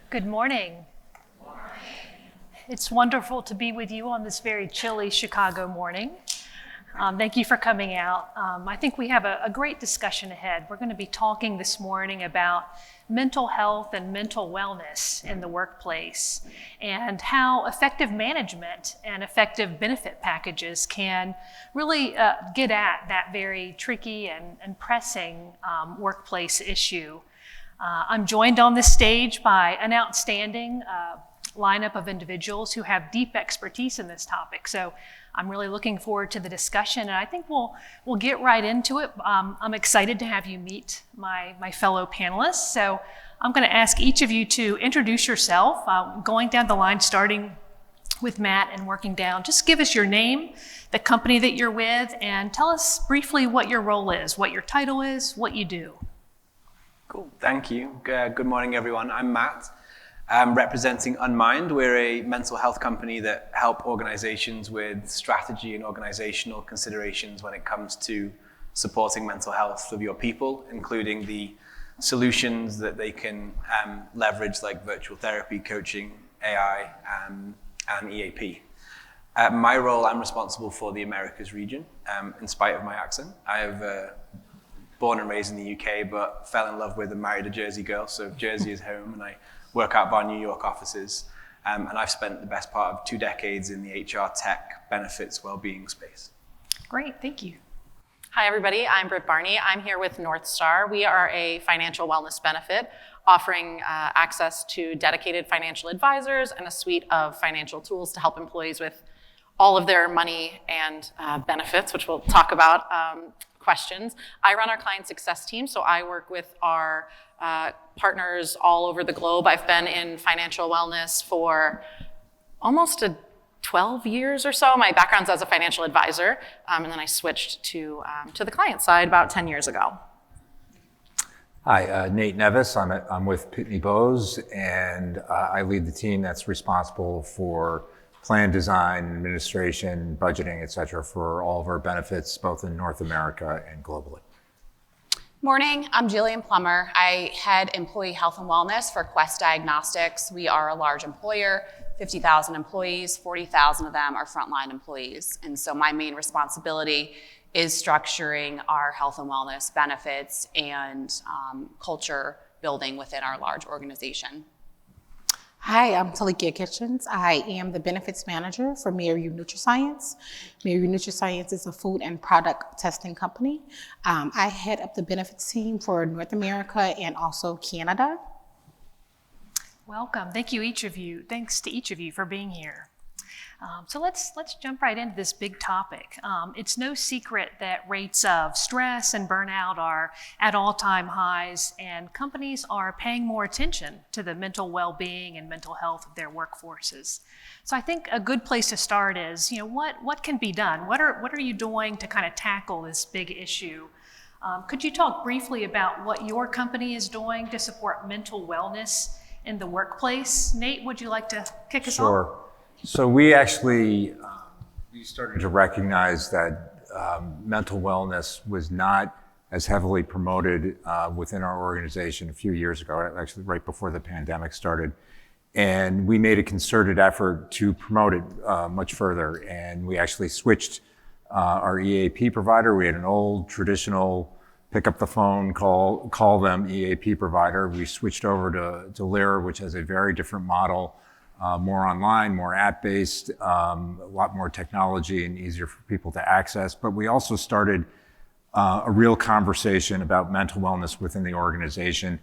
Good morning. It's wonderful to be with you on this very chilly Chicago morning. Thank you for coming out. I think we have a great discussion ahead. We're going to be talking this morning about mental health and mental wellness in the workplace and how effective management and effective benefit packages can really get at that very tricky and pressing workplace issue. I'm joined on this stage by an outstanding lineup of individuals who have deep expertise in this topic. So I'm really looking forward to the discussion, and I think we'll get right into it. I'm excited to have you meet my fellow panelists. So I'm going to ask each of you to introduce yourself, going down the line, starting with Matt and working down. Just give us your name, the company that you're with, and tell us briefly what your role is, what your title is, what you do. Cool, thank you. Good morning, everyone. I'm Matt. I'm representing Unmind. We're a mental health company that help organizations with strategy and organizational considerations when it comes to supporting mental health of your people, including the solutions that they can leverage like virtual therapy, coaching, AI, and EAP. My role, I'm responsible for the Americas region, in spite of my accent. I have born and raised in the UK, but fell in love with and married a Jersey girl, so Jersey is home, and I work out of our New York offices, and I've spent the best part of 2 decades in the HR tech benefits well-being space. Great, thank you. Hi everybody, I'm Britt Barney. I'm here with North Star. We are a financial wellness benefit offering access to dedicated financial advisors and a suite of financial tools to help employees with all of their money and benefits, which we'll talk about, questions. I run our client success team, so I work with our partners all over the globe. I've been in financial wellness for almost 12 years or so. My background's as a financial advisor, and then I switched to the client side about 10 years ago. Hi, Nate Nevas. I'm with Pitney and I lead the team that's responsible for plan design, administration, budgeting, et cetera, for all of our benefits, both in North America and globally. Morning, I'm Gillian, Plummer. I head employee health and wellness for Quest Diagnostics. We are a large employer, 50,000 employees, 40,000 of them are frontline employees. And so my main responsibility is structuring our health and wellness benefits and culture building within our large organization. Hi, I'm Talikia Kitchens. I am the benefits manager for Mary NutriScience. Mary NutriScience is a food and product testing company. I head up the benefits team for North America and also Canada. Welcome. Thank you, each of you. Thanks to each of you for being here. So let's jump right into this big topic. It's no secret that rates of stress and burnout are at all-time highs, and companies are paying more attention to the mental well-being and mental health of their workforces. So I think a good place to start is, what can be done? What are you doing to kind of tackle this big issue? Could you talk briefly about what your company is doing to support mental wellness in the workplace? Nate, would you like to kick us off? Sure. So we actually we started to recognize that mental wellness was not as heavily promoted within our organization a few years ago, actually right before the pandemic started. And we made a concerted effort to promote it much further. And we actually switched our EAP provider. We had an old traditional pick up the phone, call them EAP provider. We switched over to Lyra, which has a very different model. More online, more app-based, a lot more technology and easier for people to access. But we also started a real conversation about mental wellness within the organization.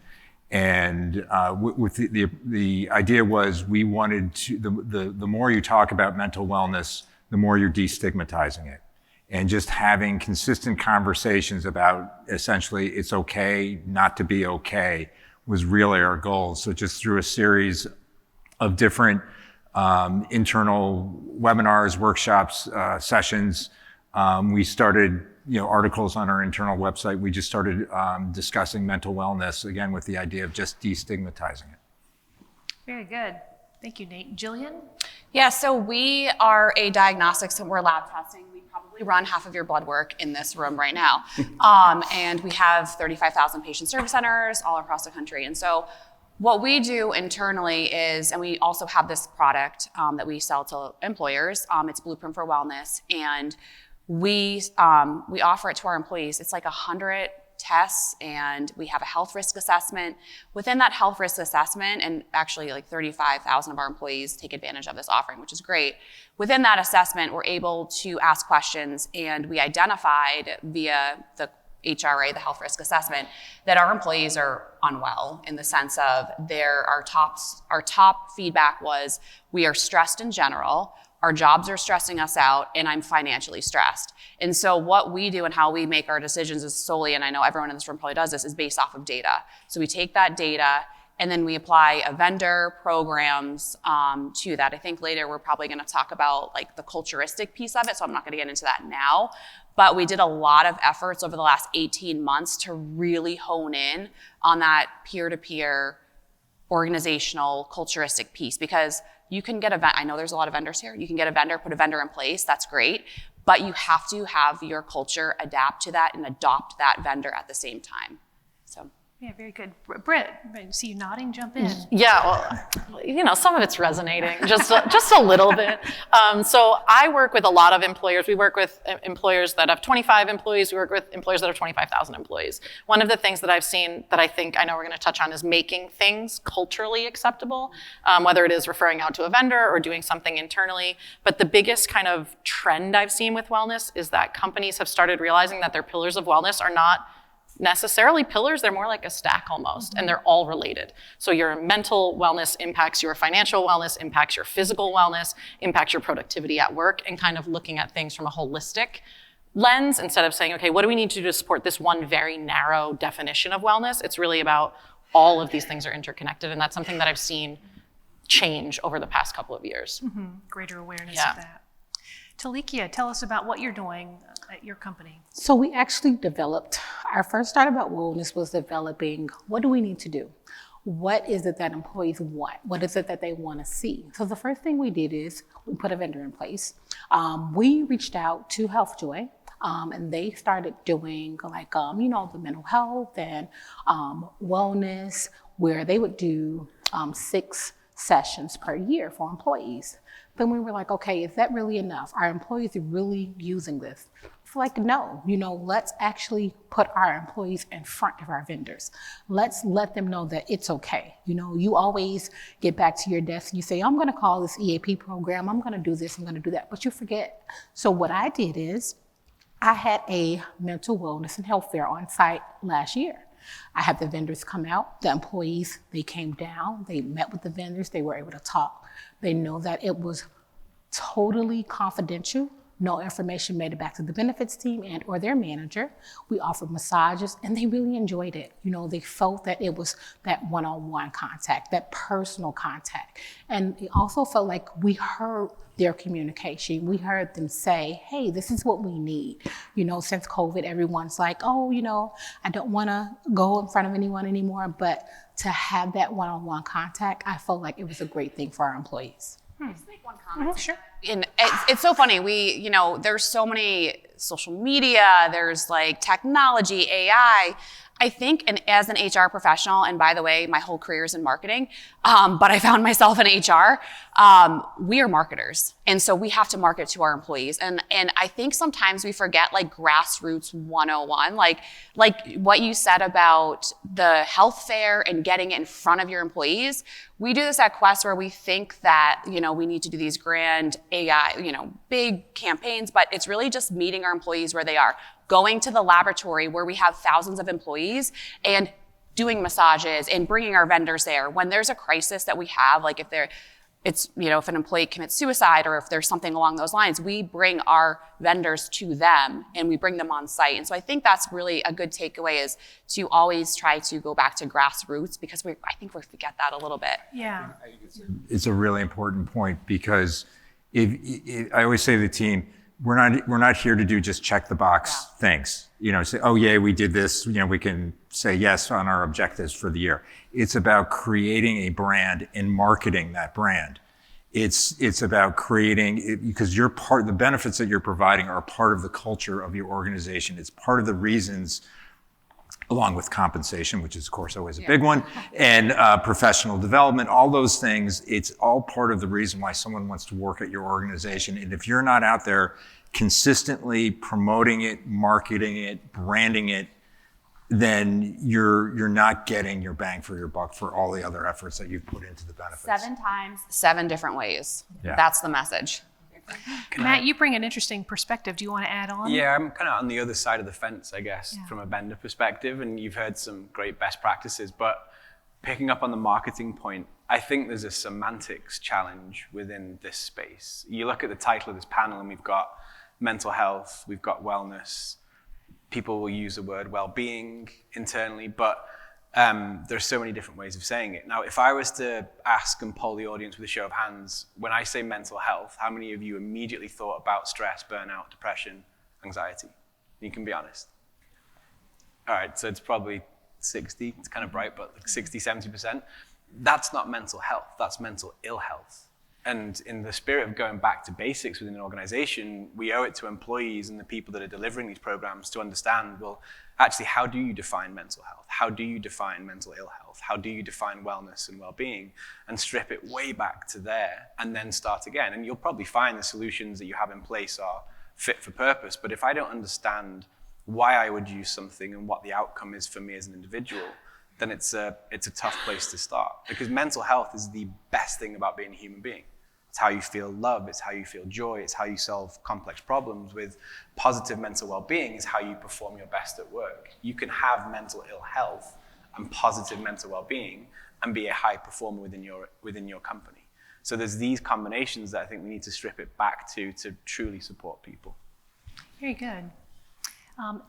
And with the idea was we wanted to, the more you talk about mental wellness, the more you're destigmatizing it. And just having consistent conversations about essentially it's okay not to be okay was really our goal. So just through a series of different internal webinars, workshops, sessions. We started, articles on our internal website. We just started discussing mental wellness, again, with the idea of just destigmatizing it. Very good. Thank you, Nate. Gillian? Yeah, so we are a diagnostics and we're lab testing. We probably run half of your blood work in this room right now. And we have 35,000 patient service centers all across the country. And so What we do internally is, and we also have this product that we sell to employers. It's Blueprint for Wellness, and we offer it to our employees. It's like 100 tests, and we have a health risk assessment. Within that health risk assessment, and actually like 35,000 of our employees take advantage of this offering, which is great. Within that assessment, we're able to ask questions, and we identified via the HRA, the health risk assessment, that our employees are unwell in the sense of our top feedback was, we are stressed in general, our jobs are stressing us out, and I'm financially stressed. And so what we do and how we make our decisions is solely, and I know everyone in this room probably does this, is based off of data. So we take that data and then we apply a vendor programs to that. I think later we're probably gonna talk about like the culturistic piece of it, so I'm not gonna get into that now. But we did a lot of efforts over the last 18 months to really hone in on that peer-to-peer organizational culturistic piece, because you can get I know there's a lot of vendors here. You can get a vendor, put a vendor in place, that's great. But you have to have your culture adapt to that and adopt that vendor at the same time. So. Yeah, very good. Britt, I see you nodding, jump in. Yeah, well, some of it's resonating, just a little bit. So I work with a lot of employers. We work with employers that have 25 employees. We work with employers that have 25,000 employees. One of the things that I've seen that I know we're gonna touch on is making things culturally acceptable, whether it is referring out to a vendor or doing something internally. But the biggest kind of trend I've seen with wellness is that companies have started realizing that their pillars of wellness are not necessarily pillars, they're more like a stack almost, and they're all related. So your mental wellness impacts your financial wellness, impacts your physical wellness, impacts your productivity at work, and kind of looking at things from a holistic lens instead of saying, okay, what do we need to do to support this one very narrow definition of wellness? It's really about all of these things are interconnected, and that's something that I've seen change over the past couple of years. Mm-hmm. Greater awareness of that. Talikia, tell us about what you're doing at your company. So we actually developed, our first start about wellness was developing, what do we need to do? What is it that employees want? What is it that they want to see? So the first thing we did is we put a vendor in place. We reached out to HealthJoy, and they started doing like, the mental health and wellness, where they would do 6 sessions per year for employees. Then we were like, okay, is that really enough? Are employees really using this? It's like, no, let's actually put our employees in front of our vendors. Let's let them know that it's okay. You always get back to your desk and you say, I'm gonna call this EAP program, I'm gonna do this, I'm gonna do that, but you forget. So what I did is, I had a mental wellness and health fair on site last year. I had the vendors come out, the employees, they came down, they met with the vendors, they were able to talk. They know that it was totally confidential. No information made it back to the benefits team and or their manager. We offered massages and they really enjoyed it. They felt that it was that one-on-one contact, that personal contact. And it also felt like we heard their communication. We heard them say, hey, this is what we need. Since COVID, everyone's like, I don't wanna go in front of anyone anymore, but to have that one-on-one contact, I felt like it was a great thing for our employees. Just make one comment. Sure. And it's so funny. There's so many social media, there's like technology, AI. I think, and as an HR professional, and by the way, my whole career is in marketing, but I found myself in HR, we are marketers. And so we have to market to our employees. And I think sometimes we forget like grassroots 101, like what you said about the health fair and getting it in front of your employees. We do this at Quest where we think that, we need to do these grand AI, big campaigns, but it's really just meeting our employees where they are. Going to the laboratory where we have thousands of employees and doing massages and bringing our vendors there. When there's a crisis that we have, like if an employee commits suicide or if there's something along those lines, we bring our vendors to them and we bring them on site. And so I think that's really a good takeaway, is to always try to go back to grassroots, because I think we forget that a little bit. Yeah. It's a really important point, because I always say to the team, we're not here to do just check the box things. Say, oh yeah, we did this. We can say yes on our objectives for the year. It's about creating a brand and marketing that brand. It's about creating, because the benefits that you're providing are part of the culture of your organization. It's part of the reasons along with compensation, which is of course always a big one, and professional development, all those things. It's all part of the reason why someone wants to work at your organization. And if you're not out there consistently promoting it, marketing it, branding it, then you're not getting your bang for your buck for all the other efforts that you've put into the benefits. 7 times, 7 different ways. Yeah. That's the message. Matt, you bring an interesting perspective. Do you want to add on? Yeah, I'm kind of on the other side of the fence, I guess, from a vendor perspective, and you've heard some great best practices, but picking up on the marketing point, I think there's a semantics challenge within this space. You look at the title of this panel and we've got mental health, we've got wellness, people will use the word well-being internally, but there's so many different ways of saying it. Now, if I was to ask and poll the audience with a show of hands, when I say mental health, how many of you immediately thought about stress, burnout, depression, anxiety? You can be honest. All right, so it's probably 60, it's kind of bright, but like 60, 70%. That's not mental health, that's mental ill health. And in the spirit of going back to basics within an organization, we owe it to employees and the people that are delivering these programs to understand, well, actually, how do you define mental health? How do you define mental ill health? How do you define wellness and well-being? And strip it way back to there and then start again. And you'll probably find the solutions that you have in place are fit for purpose. But if I don't understand why I would use something and what the outcome is for me as an individual, then it's a tough place to start. Because mental health is the best thing about being a human being. It's how you feel love, it's how you feel joy, it's how you solve complex problems. With positive mental well-being is how you perform your best at work. You can have mental ill health and positive mental well-being and be a high performer within your company. So there's these combinations that I think we need to strip it back to truly support people. Very good.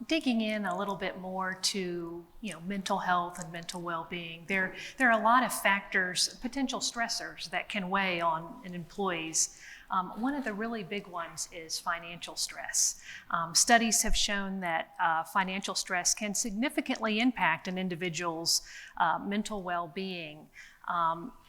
Digging in a little bit more to mental health and mental well-being, there are a lot of factors, potential stressors that can weigh on an employee's. One of the really big ones is financial stress. Studies have shown that financial stress can significantly impact an individual's mental well-being.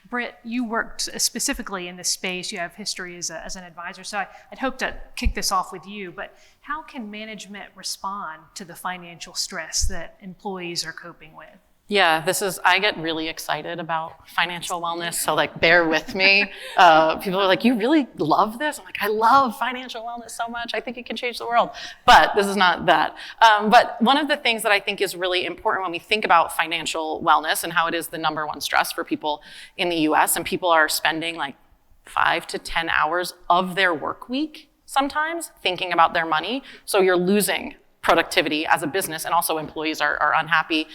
Britt, you worked specifically in this space. You have history as an advisor. So I'd hope to kick this off with you, but how can management respond to the financial stress that employees are coping with? Yeah, I get really excited about financial wellness, so bear with me. People are like, you really love this? I'm like, I love financial wellness so much. I think it can change the world. But this is not that. But one of the things that I think is really important when we think about financial wellness and how it is the number one stress for people in the US, and people are spending 5 to 10 hours of their work week sometimes thinking about their money. So you're losing productivity as a business, and also employees are unhappy.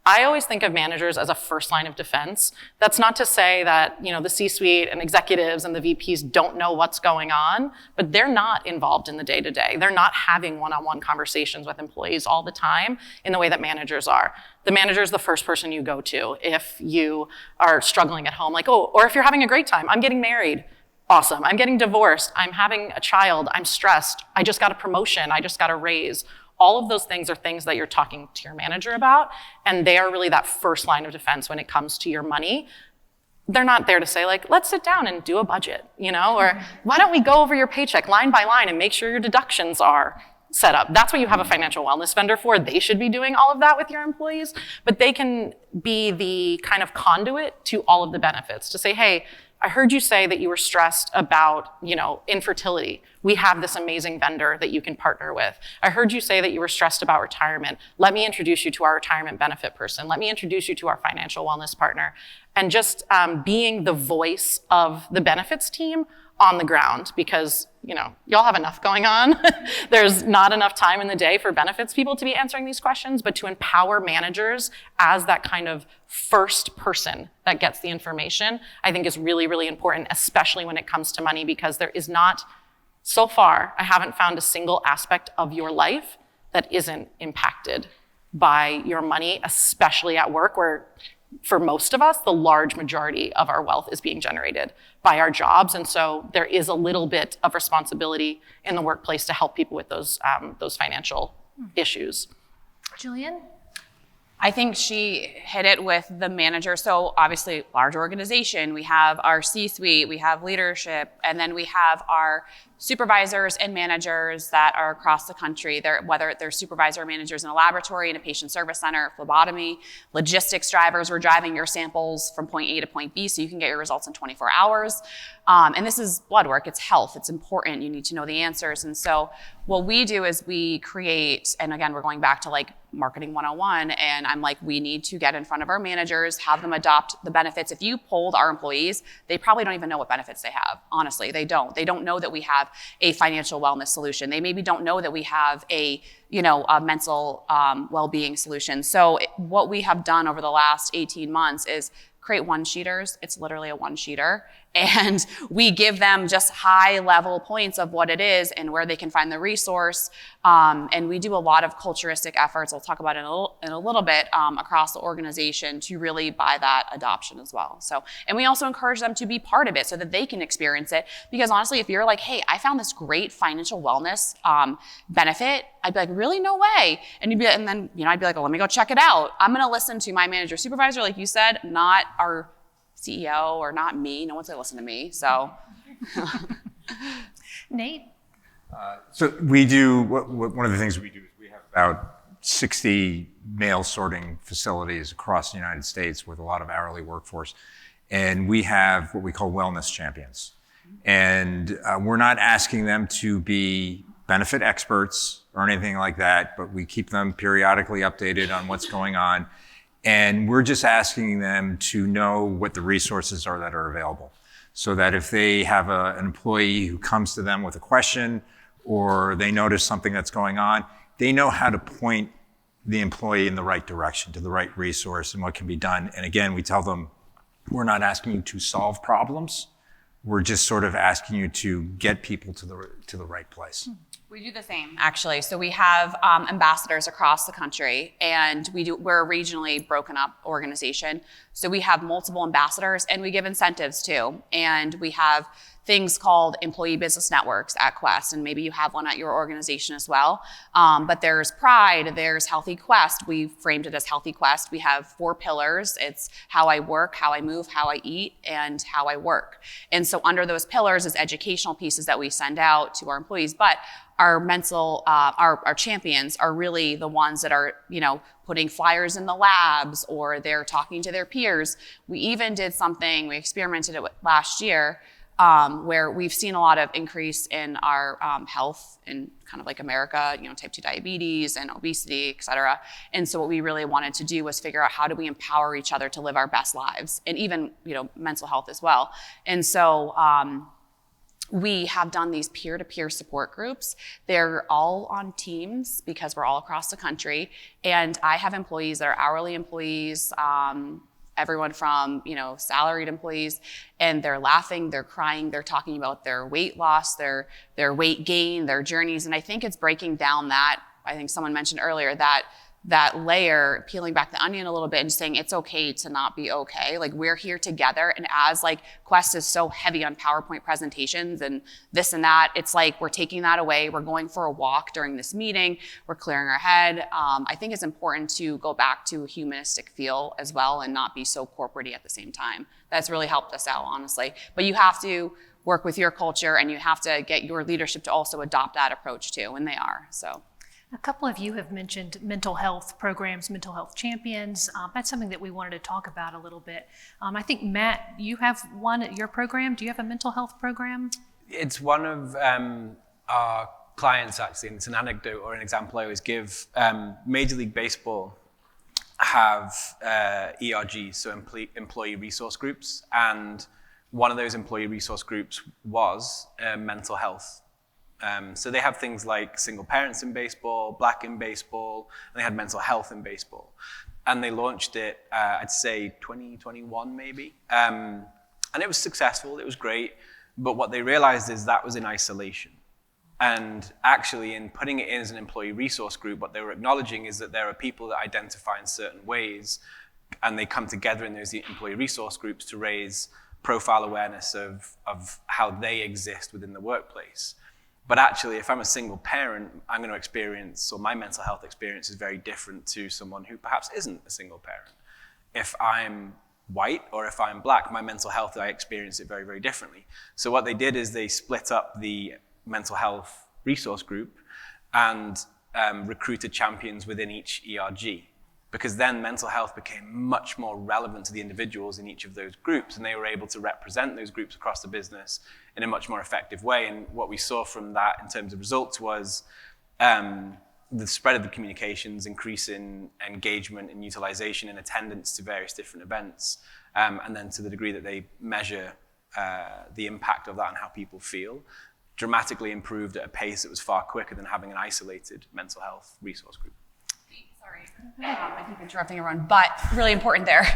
I always think of managers as a first line of defense. That's not to say that, the C-suite and executives and the VPs don't know what's going on, but they're not involved in the day-to-day. They're not having one-on-one conversations with employees all the time in the way that managers are. The manager is the first person you go to if you are struggling at home, or if you're having a great time. I'm getting married. Awesome. I'm getting divorced. I'm having a child. I'm stressed. I just got a promotion. I just got a raise. All of those things are things that you're talking to your manager about, and they are really that first line of defense when it comes to your money. They're not there to say, let's sit down and do a budget, or why don't we go over your paycheck line by line and make sure your deductions are set up. That's what you have a financial wellness vendor for. They should be doing all of that with your employees, but they can be the kind of conduit to all of the benefits to say, hey, I heard you say that you were stressed about, infertility. We have this amazing vendor that you can partner with. I heard you say that you were stressed about retirement. Let me introduce you to our retirement benefit person. Let me introduce you to our financial wellness partner. And just being the voice of the benefits team on the ground, because, y'all have enough going on. There's not enough time in the day for benefits people to be answering these questions, but to empower managers as that kind of first person that gets the information, I think is really, really important, especially when it comes to money, because there is not, so far, I haven't found a single aspect of your life that isn't impacted by your money, especially at work, where for most of us, the large majority of our wealth is being generated by our jobs. And so there is a little bit of responsibility in the workplace to help people with those financial issues. Gillian? I think she hit it with the manager. So obviously, large organization, we have our C-suite, we have leadership, and then we have our supervisors and managers that are across the country. Whether they're supervisor managers in a laboratory, in a patient service center, phlebotomy, logistics drivers, we're driving your samples from point A to point B so you can get your results in 24 hours. And this is blood work, it's health, it's important, you need to know the answers. And so what we do is we create, and again, we're going back to like marketing 101, and I'm like, we need to get in front of our managers, have them adopt the benefits. If you polled our employees, they probably don't even know what benefits they have. Honestly, they don't. They don't know that we have a financial wellness solution. They maybe don't know that we have a mental well-being solution. So what we have done over the last 18 months is create one-sheeters. It's literally a one-sheeter. And we give them just high-level points of what it is and where they can find the resource. And we do a lot of culturistic efforts, I'll talk about it in a little bit, across the organization to really buy that adoption as well. So, and we also encourage them to be part of it so that they can experience it. Because honestly, if you're like, hey, I found this great financial wellness benefit, I'd be like, really? No way. And you'd be, and then I'd be like, well, let me go check it out. I'm going to listen to my manager supervisor, like you said, not our CEO or not me. No one's going to listen to me. So, Nate? So we do, one of the things we do is we have about 60 mail sorting facilities across the United States with a lot of hourly workforce. And we have what we call wellness champions. And we're not asking them to be benefit experts or anything like that, but we keep them periodically updated on what's going on. And we're just asking them to know what the resources are that are available. So that if they have an employee who comes to them with a question or they notice something that's going on, they know how to point the employee in the right direction, to the right resource and what can be done. And again, we tell them, we're not asking you to solve problems. We're just sort of asking you to get people to the right place. We do the same, actually. So we have ambassadors across the country, and we're a regionally broken up organization. So we have multiple ambassadors, and we give incentives too. And we have things called employee business networks at Quest, and maybe you have one at your organization as well. But there's Pride, there's Healthy Quest. We framed it as Healthy Quest. We have 4 pillars. It's how I work, how I move, how I eat, and how I work. And so under those pillars is educational pieces that we send out to our employees. But our our champions are really the ones that are, putting flyers in the labs, or they're talking to their peers. We even did something, we experimented it last year, where we've seen a lot of increase in our health in kind of like America, type 2 diabetes and obesity, et cetera. And so what we really wanted to do was figure out how do we empower each other to live our best lives, and even, mental health as well. And so we have done these peer-to-peer support groups. They're all on teams because we're all across the country. And I have employees that are hourly employees, everyone from, salaried employees, and they're laughing, they're crying, they're talking about their weight loss, their weight gain, their journeys. And I think it's breaking down that, I think someone mentioned earlier, that layer, peeling back the onion a little bit and saying it's okay to not be okay. Like, we're here together. And as Quest is so heavy on PowerPoint presentations and this and that, it's like we're taking that away. We're going for a walk during this meeting. We're clearing our head. I think it's important to go back to a humanistic feel as well and not be so corporate-y at the same time. That's really helped us out, honestly. But you have to work with your culture, and you have to get your leadership to also adopt that approach too, and they are, so. A couple of you have mentioned mental health programs, mental health champions. That's something that we wanted to talk about a little bit. I think, Matt, you have one at your program. Do you have a mental health program? It's one of our clients, actually, and it's an anecdote or an example I always give. Major League Baseball have ERGs, so employee resource groups, and one of those employee resource groups was mental health. So they have things like single parents in baseball, black in baseball, and they had mental health in baseball. And they launched it, I'd say 2021 maybe. And it was successful, it was great. But what they realized is that was in isolation. And actually, in putting it in as an employee resource group, what they were acknowledging is that there are people that identify in certain ways, and they come together in those employee resource groups to raise profile awareness of how they exist within the workplace. But actually, if I'm a single parent, I'm going to experience, or my mental health experience is very different to someone who perhaps isn't a single parent. If I'm white or if I'm black, my mental health, I experience it very, very differently. So what they did is they split up the mental health resource group and recruited champions within each ERG, because then mental health became much more relevant to the individuals in each of those groups, and they were able to represent those groups across the business in a much more effective way. And what we saw from that in terms of results was the spread of the communications, increase in engagement and utilization and attendance to various different events, and then to the degree that they measure the impact of that on how people feel, dramatically improved at a pace that was far quicker than having an isolated mental health resource group. Sorry, I keep interrupting everyone, but really important there.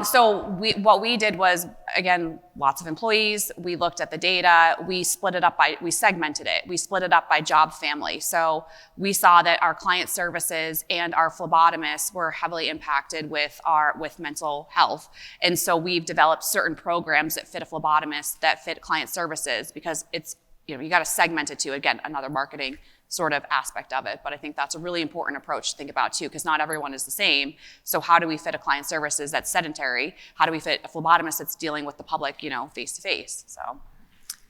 So what we did was, again, lots of employees. We looked at the data. We segmented it. We split it up by job family. So we saw that our client services and our phlebotomists were heavily impacted with mental health. And so we've developed certain programs that fit a phlebotomist, that fit client services, because it's, you got to segment it to, again, another marketing sort of aspect of it. But I think that's a really important approach to think about too, because not everyone is the same. So how do we fit a client services that's sedentary? How do we fit a phlebotomist that's dealing with the public, face to face? So,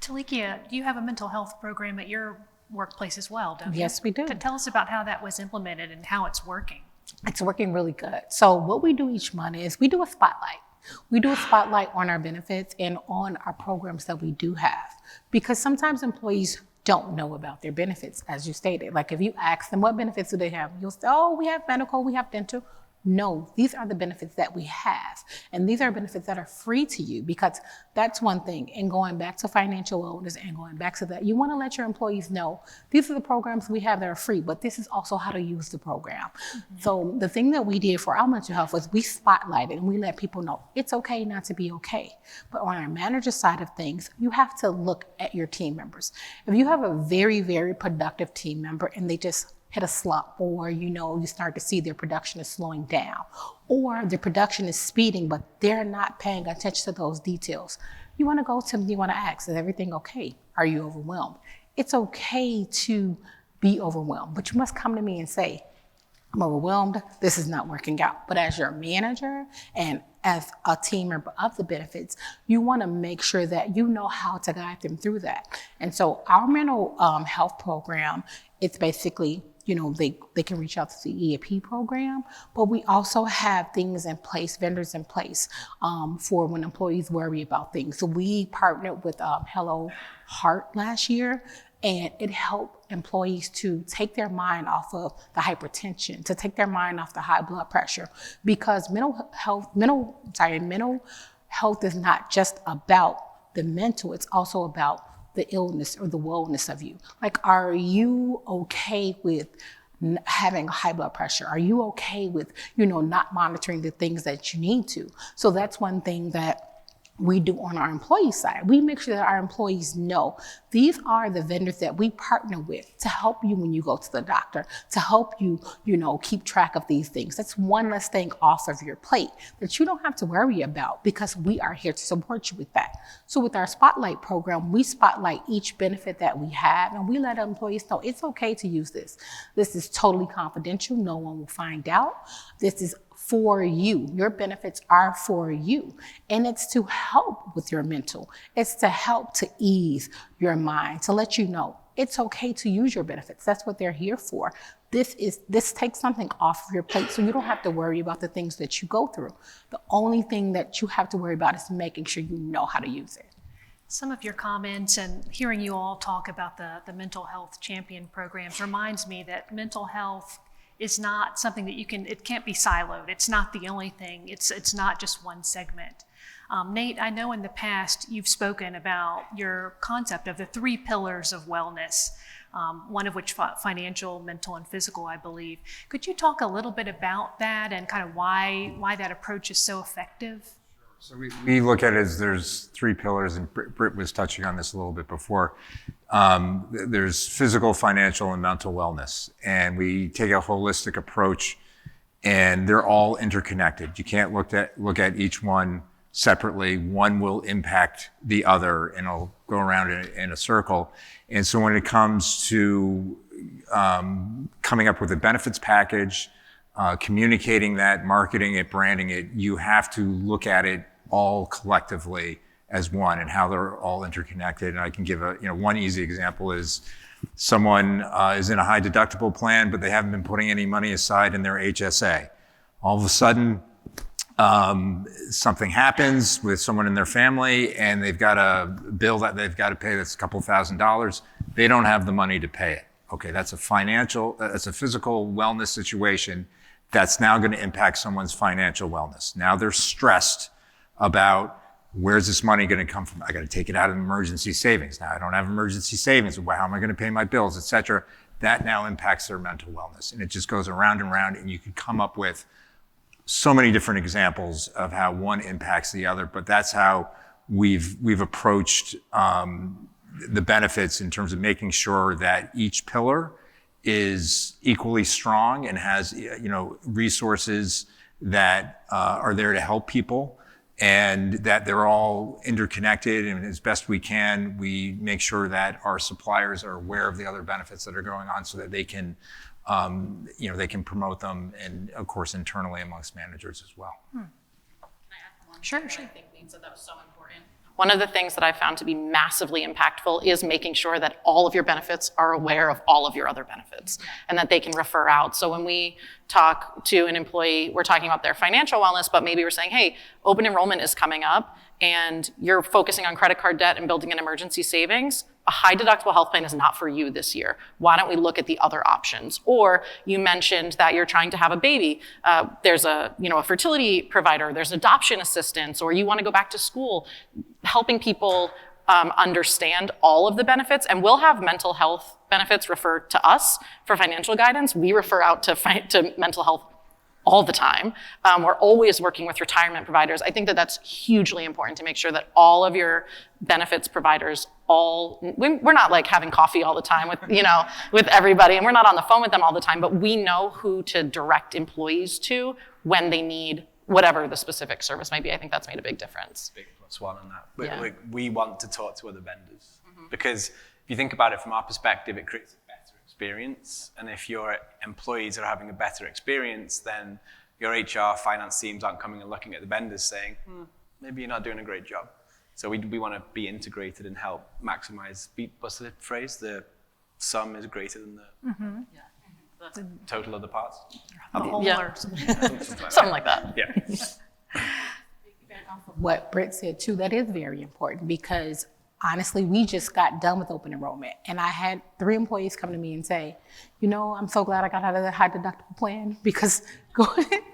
Talikia, you have a mental health program at your workplace as well, don't you? Yes, we do. Tell us about how that was implemented and how it's working. It's working really good. So what we do each month is we do a spotlight. We do a spotlight on our benefits and on our programs that we do have, because sometimes employees don't know about their benefits, as you stated. Like if you ask them what benefits do they have, you'll say, oh, we have medical, we have dental. No, these are the benefits that we have. And these are benefits that are free to you, because that's one thing. And going back to financial wellness and going back to that, you want to let your employees know these are the programs we have that are free, but this is also how to use the program. Mm-hmm. So the thing that we did for our mental health was we spotlighted and we let people know it's okay not to be okay. But on our manager side of things, you have to look at your team members. If you have a very, very productive team member and they just hit a slump, or you start to see their production is slowing down, or their production is speeding, but they're not paying attention to those details, you want to go to them, you want to ask, is everything okay? Are you overwhelmed? It's okay to be overwhelmed, but you must come to me and say, I'm overwhelmed, this is not working out. But as your manager and as a team member of the benefits, you want to make sure that you know how to guide them through that. And so our mental health program, it's basically, they can reach out to the EAP program, but we also have things in place, vendors in place for when employees worry about things. So we partnered with Hello Heart last year, and it helped employees to take their mind off of the hypertension, to take their mind off the high blood pressure, because mental health is not just about the mental, it's also about the illness or the wellness of you. Like, are you okay with having high blood pressure? Are you okay with, not monitoring the things that you need to? So that's one thing that we do on our employee side. We make sure that our employees know these are the vendors that we partner with to help you when you go to the doctor, to help you, keep track of these things. That's one less thing off of your plate that you don't have to worry about, because we are here to support you with that. So with our Spotlight program, we spotlight each benefit that we have, and we let our employees know it's okay to use this. This is totally confidential. No one will find out. This is for you. Your benefits are for you. And it's to help with your mental. It's to help to ease your mind, to let you know it's okay to use your benefits. That's what they're here for. This takes something off of your plate, so you don't have to worry about the things that you go through. The only thing that you have to worry about is making sure you know how to use it. Some of your comments and hearing you all talk about the mental health champion programs reminds me that mental health is not something that it can't be siloed. It's not the only thing. It's not just one segment. Nate, I know in the past you've spoken about your concept of the 3 pillars of wellness, one of which financial, mental, and physical, I believe. Could you talk a little bit about that and kind of why that approach is so effective? So we look at it as there's 3 pillars, and Britt was touching on this a little bit before. There's physical, financial, and mental wellness. And we take a holistic approach, and they're all interconnected. You can't look at each one separately. One will impact the other, and it'll go around in a circle. And so when it comes to coming up with a benefits package, communicating that, marketing it, branding it, you have to look at it all collectively as one and how they're all interconnected. And I can give one easy example is someone is in a high deductible plan, but they haven't been putting any money aside in their HSA. All of a sudden, something happens with someone in their family and they've got a bill that they've got to pay that's a couple $1,000s. They don't have the money to pay it. Okay, that's a physical wellness situation that's now going to impact someone's financial wellness. Now they're stressed about where's this money going to come from? I got to take it out of emergency savings. Now I don't have emergency savings. How am I going to pay my bills, et cetera? That now impacts their mental wellness. And it just goes around and around, and you can come up with so many different examples of how one impacts the other, but that's how we've approached the benefits in terms of making sure that each pillar is equally strong and has resources that are there to help people, and that they're all interconnected. And as best we can, we make sure that our suppliers are aware of the other benefits that are going on, so that they can they can promote them, and of course internally amongst managers as well. Can I add one Sure. I think Dean said that was so important. One of the things that I found to be massively impactful is making sure that all of your benefits are aware of all of your other benefits and that they can refer out. So when we talk to an employee, we're talking about their financial wellness, but maybe we're saying, hey, open enrollment is coming up and you're focusing on credit card debt and building an emergency savings. A high deductible health plan is not for you this year. Why don't we look at the other options? Or you mentioned that you're trying to have a baby. There's a fertility provider, there's adoption assistance, or you want to go back to school. Helping people understand all of the benefits, and we'll have mental health benefits refer to us for financial guidance. We refer out to mental health all the time. We're always working with retirement providers. I think that that's hugely important to make sure that all of your benefits providers, we're not like having coffee all the time with everybody, and we're not on the phone with them all the time, but we know who to direct employees to when they need whatever the specific service might be. I think that's made a big difference. Big plus one on that. Yeah. We want to talk to other vendors because if you think about it from our perspective, it creates a better experience. And if your employees are having a better experience, then your HR finance teams aren't coming and looking at the vendors saying, maybe you're not doing a great job. So we want to be integrated and help maximize, what's the phrase? The sum is greater than the total of the parts. The whole or something. Something like that. Yeah. What Britt said too, that is very important, because honestly, we just got done with open enrollment, and I had 3 employees come to me and say, I'm so glad I got out of the high deductible plan, because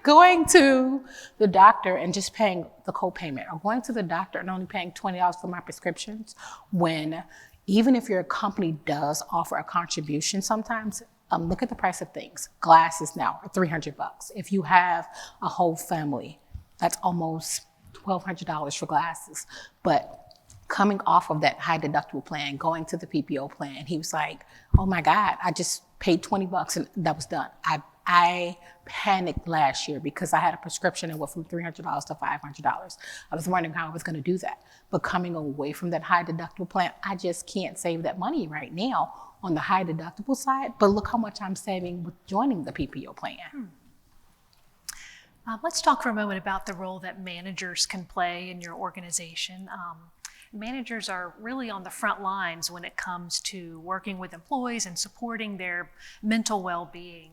going to the doctor and just paying the co-payment, or going to the doctor and only paying $20 for my prescriptions, when even if your company does offer a contribution sometimes, look at the price of things. Glasses now are $300. If you have a whole family, that's almost $1,200 for glasses. But coming off of that high deductible plan, going to the PPO plan, he was like, oh my God, I just paid $20 and that was done. I panicked last year because I had a prescription that went from $300 to $500. I was wondering how I was going to do that. But coming away from that high deductible plan, I just can't save that money right now on the high deductible side. But look how much I'm saving with joining the PPO plan. Let's talk for a moment about the role that managers can play in your organization. Managers are really on the front lines when it comes to working with employees and supporting their mental well-being.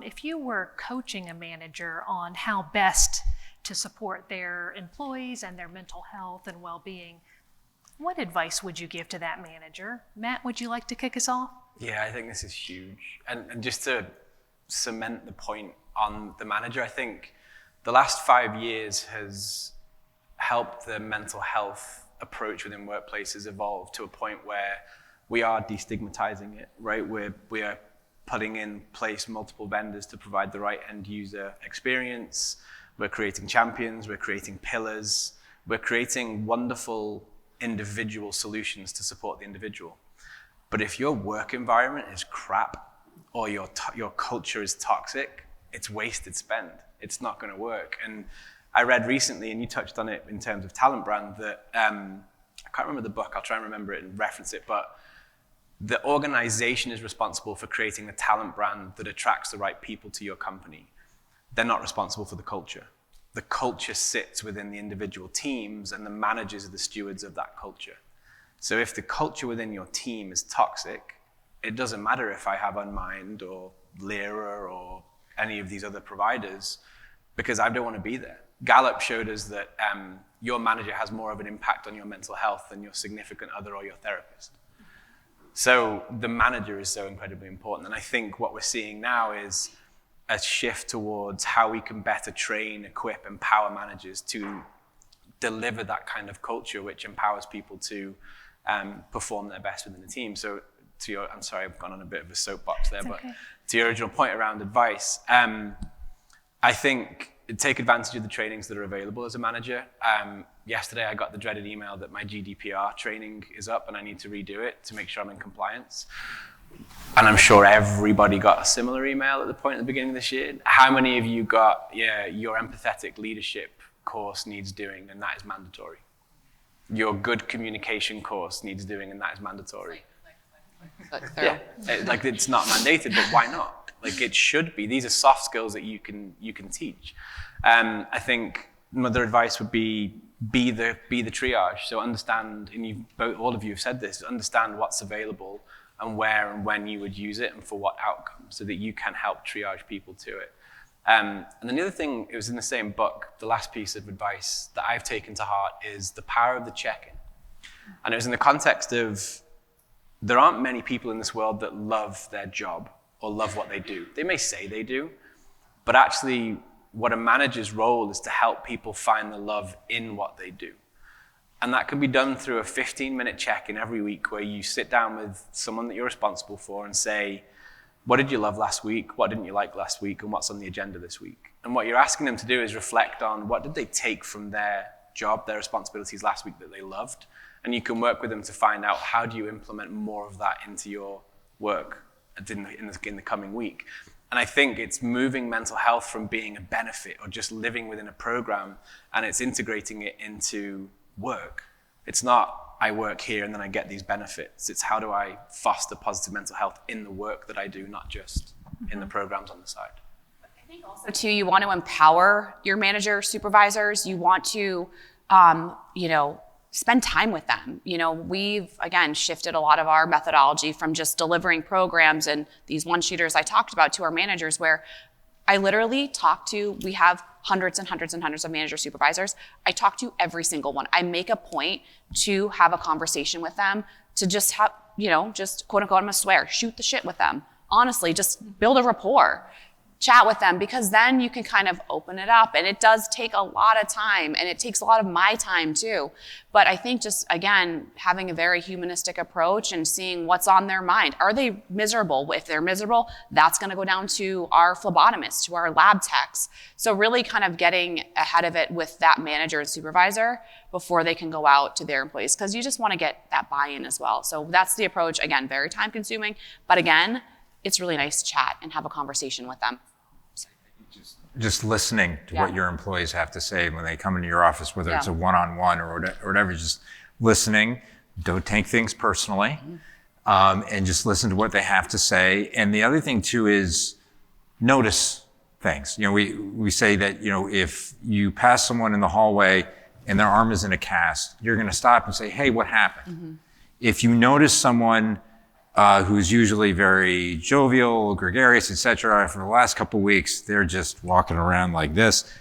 If you were coaching a manager on how best to support their employees and their mental health and well-being, what advice would you give to that manager? Matt, would you like to kick us off? Yeah, I think this is huge. And just to cement the point on the manager, I think the last 5 years has helped the mental health approach within workplaces evolve to a point where we are destigmatizing it, right? We are putting in place multiple vendors to provide the right end user experience. We're creating champions, we're creating pillars, we're creating wonderful individual solutions to support the individual. But if your work environment is crap or your culture is toxic, it's wasted spend. It's not going to work. And I read recently, and you touched on it in terms of talent brand, that I can't remember the book, I'll try and remember it and reference it, but the organization is responsible for creating a talent brand that attracts the right people to your company. They're not responsible for the culture. The culture sits within the individual teams, and the managers are the stewards of that culture. So if the culture within your team is toxic, it doesn't matter if I have Unmind or Lyra or any of these other providers, because I don't want to be there. Gallup showed us that your manager has more of an impact on your mental health than your significant other or your therapist. So the manager is so incredibly important. And I think what we're seeing now is a shift towards how we can better train, equip, empower managers to deliver that kind of culture which empowers people to perform their best within the team. So I'm sorry, I've gone on a bit of a soapbox there, but to your original point around advice, I think take advantage of the trainings that are available as a manager. Yesterday, I got the dreaded email that my GDPR training is up and I need to redo it to make sure I'm in compliance. And I'm sure everybody got a similar email at the point at the beginning of this year. How many of you got, your empathetic leadership course needs doing, and that is mandatory? Your good communication course needs doing, and that is mandatory. Yeah, like it's not mandated, but why not? Like it should be. These are soft skills that you can teach. I think another advice would be the triage. So understand, and all of you have said this, understand what's available and where and when you would use it and for what outcome, so that you can help triage people to it. And then the other thing, it was in the same book, the last piece of advice that I've taken to heart is the power of the check-in. And it was in the context of, there aren't many people in this world that love their job or love what they do. They may say they do, but actually what a manager's role is to help people find the love in what they do. And that can be done through a 15-minute check-in every week where you sit down with someone that you're responsible for and say, what did you love last week? What didn't you like last week? And what's on the agenda this week? And what you're asking them to do is reflect on what did they take from their job, their responsibilities last week that they loved? And you can work with them to find out how do you implement more of that into your work in the coming week. And I think it's moving mental health from being a benefit or just living within a program, and it's integrating it into work. It's not, I work here and then I get these benefits. It's how do I foster positive mental health in the work that I do, not just in the programs on the side. I think also too, you want to empower your manager, supervisors. You want to, spend time with them. We've, again, shifted a lot of our methodology from just delivering programs and these one-sheeters I talked about to our managers, where I literally we have hundreds and hundreds and hundreds of manager supervisors. I talk to every single one. I make a point to have a conversation with them, to just have, just quote unquote, I'm gonna swear, shoot the shit with them. Honestly, just build a rapport. Chat with them, because then you can kind of open it up, and it does take a lot of time, and it takes a lot of my time too. But I think just, again, having a very humanistic approach and seeing what's on their mind. Are they miserable? If they're miserable, that's going to go down to our phlebotomists, to our lab techs. So really kind of getting ahead of it with that manager and supervisor before they can go out to their employees, because you just want to get that buy-in as well. So that's the approach. Again, very time consuming, but again, it's really nice to chat and have a conversation with them. Just listening to what your employees have to say when they come into your office, whether it's a one-on-one or whatever, just listening. Don't take things personally, and just listen to what they have to say. And the other thing too is notice things. We say that, if you pass someone in the hallway and their arm is in a cast, you're going to stop and say, hey, what happened? Mm-hmm. If you notice someone who's usually very jovial, gregarious, etc., for the last couple of weeks, they're just walking around like this,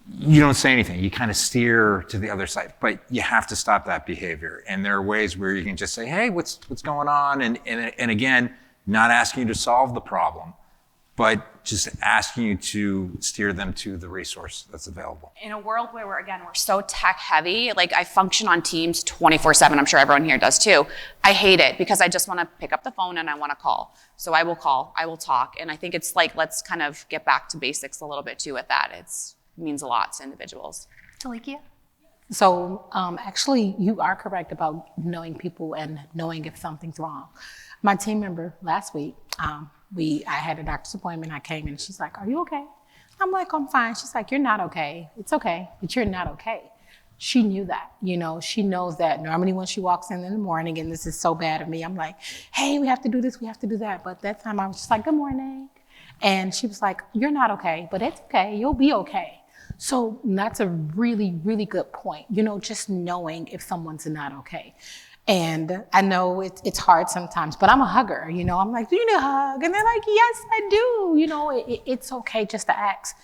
you don't say anything. You kind of steer to the other side, but you have to stop that behavior. And there are ways where you can just say, hey, what's going on? And again, not asking you to solve the problem, but just asking you to steer them to the resource that's available. In a world where we're so tech heavy, like I function on Teams 24/7, I'm sure everyone here does too. I hate it because I just want to pick up the phone and I want to call. So I will call, I will talk. And I think it's like, let's kind of get back to basics a little bit too with that. It means a lot to individuals. Talikia? So actually, you are correct about knowing people and knowing if something's wrong. My team member last week, I had a doctor's appointment. I came in and she's like, are you okay? I'm like, I'm fine. She's like, you're not okay. It's okay, but you're not okay. She knew that, she knows that normally when she walks in the morning, and this is so bad of me, I'm like, hey, we have to do this, we have to do that. But that time I was just like, good morning. And she was like, you're not okay, but it's okay, you'll be okay. So that's a really, really good point, just knowing if someone's not okay. And I know it's hard sometimes, but I'm a hugger, I'm like, do you need a hug? And they're like, yes, I do. It's okay just to ask,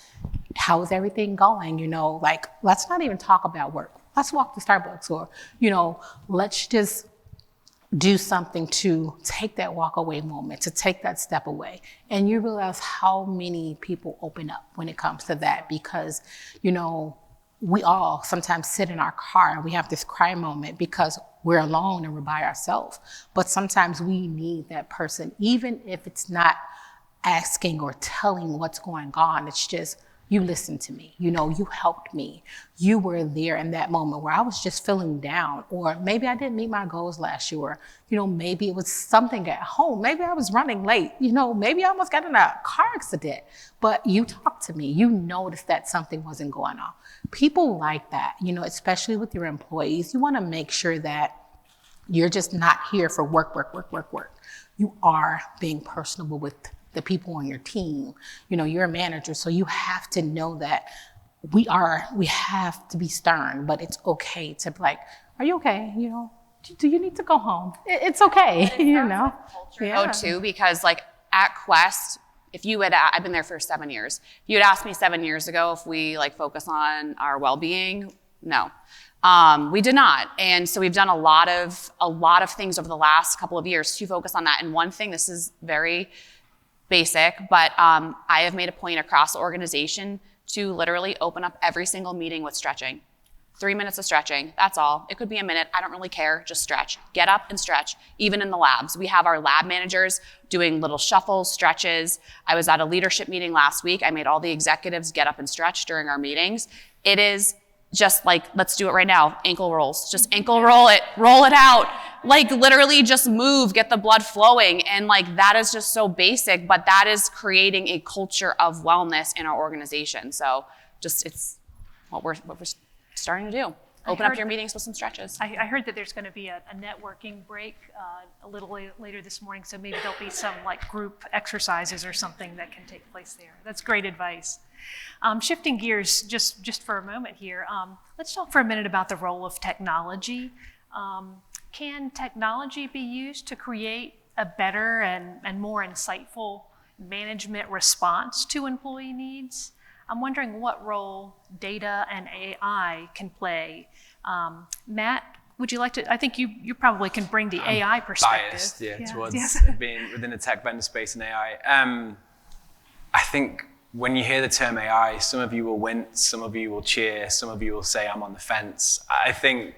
how's everything going? Like, let's not even talk about work. Let's walk to Starbucks, or, let's just do something to take that walk away moment, to take that step away. And you realize how many people open up when it comes to that, because, we all sometimes sit in our car and we have this cry moment because we're alone and we're by ourselves. But sometimes we need that person, even if it's not asking or telling what's going on. It's just, you listened to me, you helped me. You were there in that moment where I was just feeling down, or maybe I didn't meet my goals last year, or, maybe it was something at home. Maybe I was running late, maybe I almost got in a car accident, but you talked to me. You noticed that something wasn't going on. People like that, especially with your employees. You want to make sure that you're just not here for work. You are being personable with the people on your team. You're a manager, so you have to know that we have to be stern, but it's okay to be like, are you okay? Do you need to go home? It's okay, Yeah. Too, because like at Quest, I've been there for 7 years. If you had asked me 7 years ago if we focus on our well-being, no. We did not. And so we've done a lot of things over the last couple of years to focus on that. And one thing, this is very basic, but I have made a point across the organization to literally open up every single meeting with stretching. 3 minutes of stretching, that's all. It could be a minute, I don't really care, just stretch. Get up and stretch, even in the labs. We have our lab managers doing little shuffles, stretches. I was at a leadership meeting last week. I made all the executives get up and stretch during our meetings. It is just like, let's do it right now, ankle rolls. Just ankle roll it out. Literally just move, get the blood flowing. And that is just so basic, but that is creating a culture of wellness in our organization. So it's what we're starting to do. Open up your meetings with some stretches. I heard that there's going to be a networking break a little later this morning, so maybe there'll be some group exercises or something that can take place there. That's great advice. Shifting gears just for a moment here, let's talk for a minute about the role of technology. Can technology be used to create a better and more insightful management response to employee needs? I'm wondering what role data and AI can play. Matt, would you like to? I think you probably can bring the AI perspective. Biased, towards being within the tech vendor space and AI. I think when you hear the term AI, some of you will wince, some of you will cheer, some of you will say, I'm on the fence. I think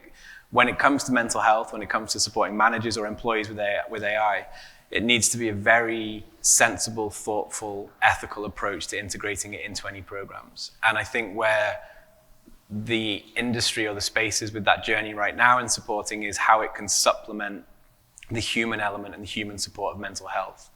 when it comes to mental health, when it comes to supporting managers or employees with AI, it needs to be a very sensible, thoughtful, ethical approach to integrating it into any programs. And I think where the industry or the space is with that journey right now in supporting is how it can supplement the human element and the human support of mental health.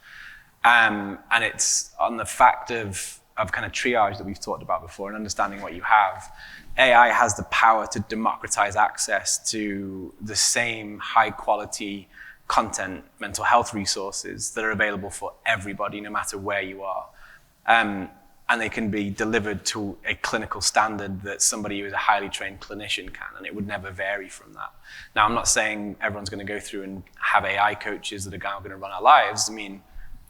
And it's on the fact of kind of triage that we've talked about before and understanding what you have. AI has the power to democratize access to the same high quality content, mental health resources that are available for everybody, no matter where you are. And they can be delivered to a clinical standard that somebody who is a highly trained clinician can, and it would never vary from that. Now, I'm not saying everyone's going to go through and have AI coaches that are going to run our lives. I mean,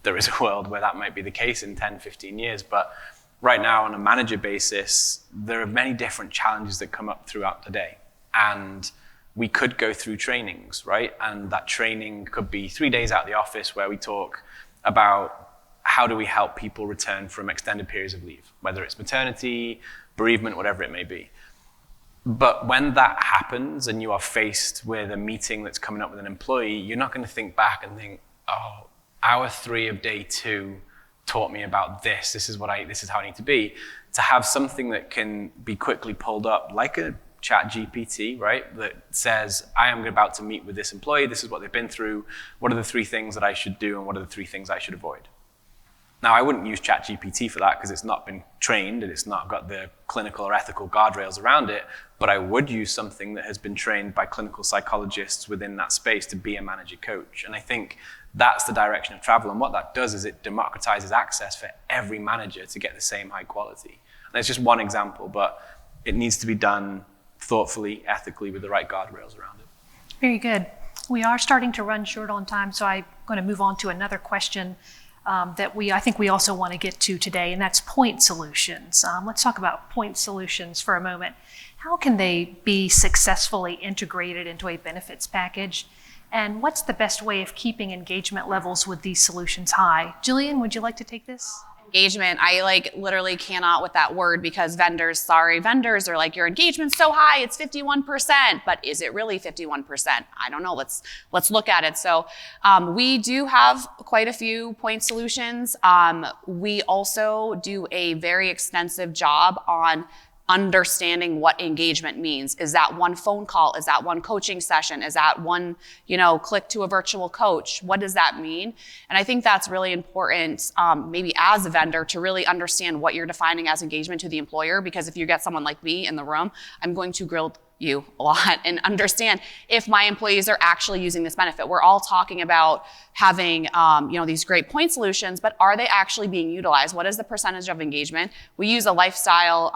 there is a world where that might be the case in 10, 15 years, but right now on a manager basis, there are many different challenges that come up throughout the day. And we could go through trainings, right? And that training could be 3 days out of the office where we talk about how do we help people return from extended periods of leave, whether it's maternity, bereavement, whatever it may be. But when that happens and you are faced with a meeting that's coming up with an employee, you're not going to think back and think, oh, hour 3 of day 2 taught me about this. This is how I need to be. To have something that can be quickly pulled up, like a Chat GPT, right? That says, I am about to meet with this employee. This is what they've been through. What are the 3 things that I should do and what are the 3 things I should avoid? Now, I wouldn't use ChatGPT for that because it's not been trained and it's not got the clinical or ethical guardrails around it, but I would use something that has been trained by clinical psychologists within that space to be a manager coach. And I think that's the direction of travel. And what that does is it democratizes access for every manager to get the same high quality. And it's just one example, but it needs to be done thoughtfully, ethically, with the right guardrails around it. Very good. We are starting to run short on time, so I'm going to move on to another question that I think we also want to get to today, and that's point solutions. Let's talk about point solutions for a moment. How can they be successfully integrated into a benefits package? And what's the best way of keeping engagement levels with these solutions high? Gillian, would you like to take this? Engagement, I literally cannot with that word because vendors are like, your engagement's so high, it's 51%, but is it really 51%? I don't know, let's look at it. So we do have quite a few point solutions. We also do a very extensive job on understanding what engagement means. Is that one phone call? Is that one coaching session? Is that one, click to a virtual coach? What does that mean? And I think that's really important, maybe as a vendor, to really understand what you're defining as engagement to the employer, because if you get someone like me in the room, I'm going to grill you a lot and understand if my employees are actually using this benefit. We're all talking about having, these great point solutions, but are they actually being utilized? What is the percentage of engagement? We use a lifestyle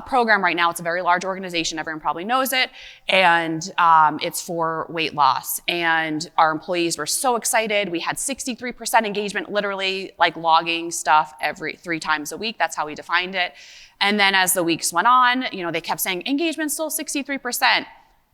program right now. It's a very large organization. Everyone probably knows it. And it's for weight loss. And our employees were so excited. We had 63% engagement, literally like logging stuff every 3 times a week. That's how we defined it. And then as the weeks went on, they kept saying engagement's still 63%.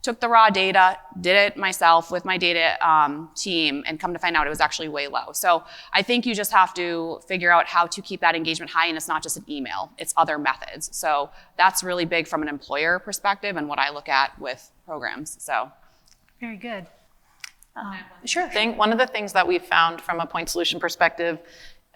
Took the raw data, did it myself with my data team, and come to find out it was actually way low. So I think you just have to figure out how to keep that engagement high, and it's not just an email, it's other methods. So that's really big from an employer perspective and what I look at with programs. So very good. Sure. One of the things that we've found from a point solution perspective,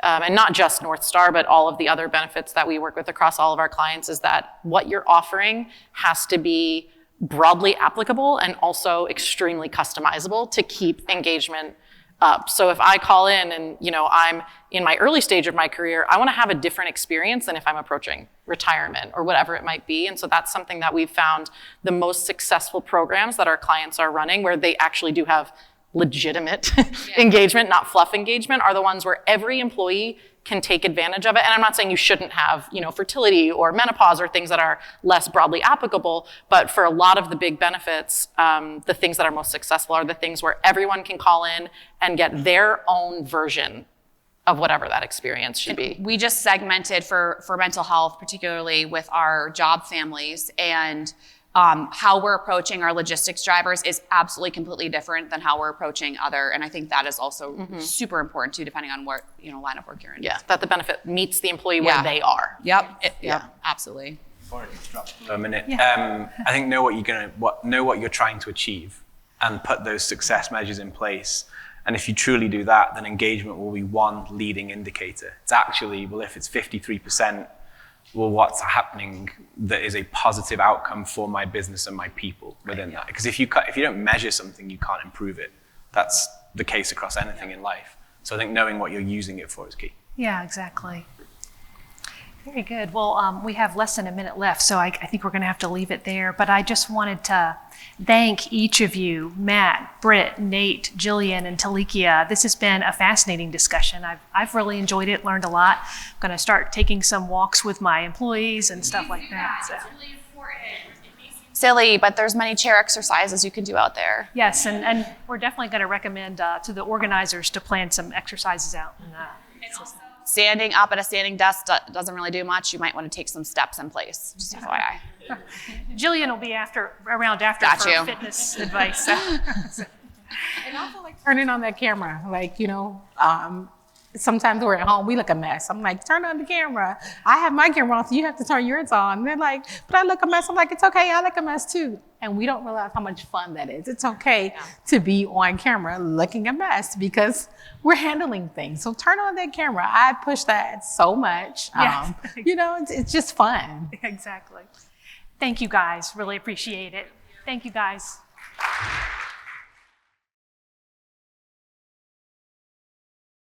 and not just North Star, but all of the other benefits that we work with across all of our clients, is that what you're offering has to be broadly applicable and also extremely customizable to keep engagement up. So if I call in and I'm in my early stage of my career, I want to have a different experience than if I'm approaching retirement or whatever it might be. And so that's something that we've found the most successful programs that our clients are running, where they actually do have legitimate engagement, not fluff engagement, are the ones where every employee can take advantage of it. And I'm not saying you shouldn't have, fertility or menopause or things that are less broadly applicable, but for a lot of the big benefits, the things that are most successful are the things where everyone can call in and get their own version of whatever that experience should be. We just segmented for mental health, particularly with our job families, and how we're approaching our logistics drivers is absolutely completely different than how we're approaching other. And I think that is also super important too, depending on what line of work you're in. Yeah, that the benefit meets the employee where they are. Yep. Absolutely. Before I interrupt for a minute, I think know what you're trying to achieve, and put those success measures in place. And if you truly do that, then engagement will be one leading indicator. It's actually, if it's 53%. Well, what's happening that is a positive outcome for my business and my people within that? Because if you don't measure something, you can't improve it. That's the case across anything in life. So I think knowing what you're using it for is key. Yeah, exactly. Very good. Well, we have less than a minute left, so I think we're going to have to leave it there. But I just wanted to thank each of you, Matt, Britt, Nate, Gillian, and Talikia. This has been a fascinating discussion. I've really enjoyed it, learned a lot. I'm going to start taking some walks with my employees and stuff like that. So. It's really important. It may seem silly, but there's many chair exercises you can do out there. Yes, and we're definitely going to recommend to the organizers to plan some exercises out. And also, standing up at a standing desk doesn't really do much. You might want to take some steps in place, just FYI. Gillian will be around after for fitness advice. And also turning on that camera, sometimes we're at home, we look a mess. I'm like, turn on the camera. I have my camera on, so you have to turn yours on. And they're like, but I look a mess. I'm like, it's okay, I look a mess too. And we don't realize how much fun that is. It's okay to be on camera looking a mess because we're handling things. So turn on that camera. I push that so much. Yes. It's just fun. Exactly. Thank you guys, really appreciate it. Thank you guys.